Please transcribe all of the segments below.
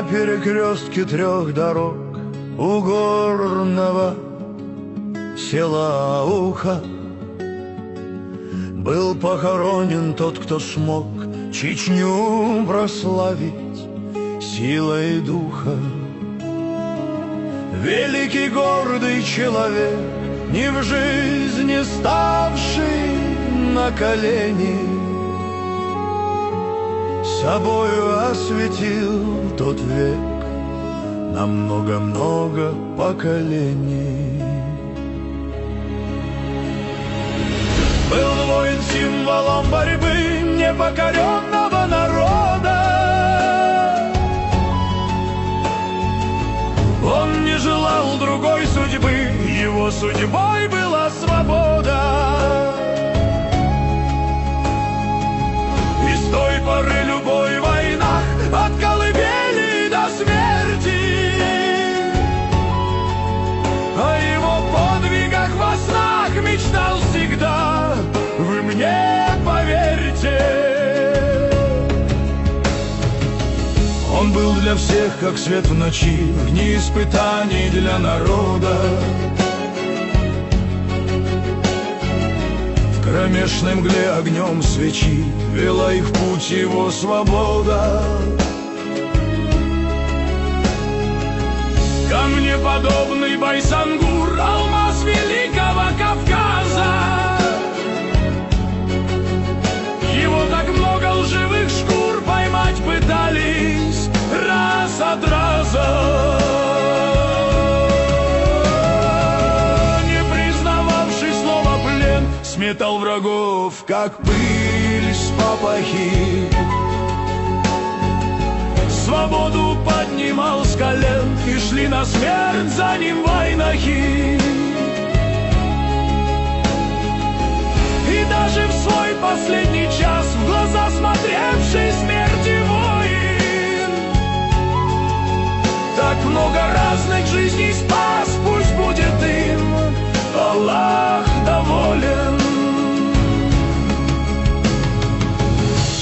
На перекрестке трех дорог у горного села Уха был похоронен тот, кто смог Чечню прославить силой духа. Великий гордый человек, не в жизни ставший на колени, собою осветил тот век на много-много поколений. Был воин символом борьбы непокоренного народа. Он не желал другой судьбы, его судьбой была свобода. И с той поры любой война, от колыбели до смерти, о его подвигах во снах мечтал всегда. Вы мне поверьте, он был для всех, как свет в ночи, дни испытаний для народа. В кромешной мгле огнем свечи вела их в путь его свобода. Камнеподобный Байсангур, алмаз великого Кавказа. Его так много лживых шкур поймать пытались раз от раза. Не признававший слова плен, сметал врагов, как пыль с папахи. Свободу поднимал с колен, и шли на смерть за ним вайнахи. И даже в свой последний час, в глаза смотревший смерти воин, так много разных жизней спас, пусть будет им Аллах доволен.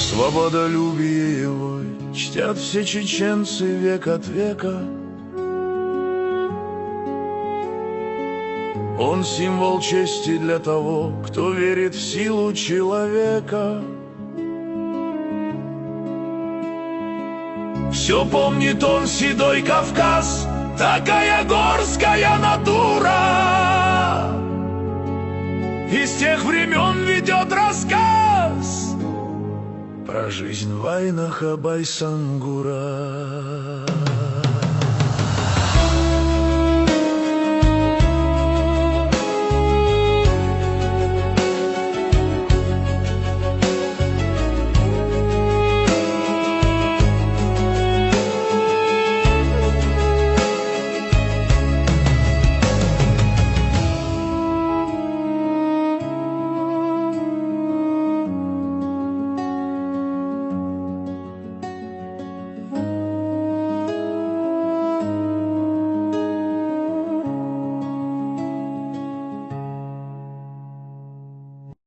Свободолюбие его чтят все чеченцы век от века. Он символ чести для того, кто верит в силу человека. Все помнит он, седой Кавказ, такая горская натура. И с тех времен ведет рассказ про жизнь Вайнаха Байсангура.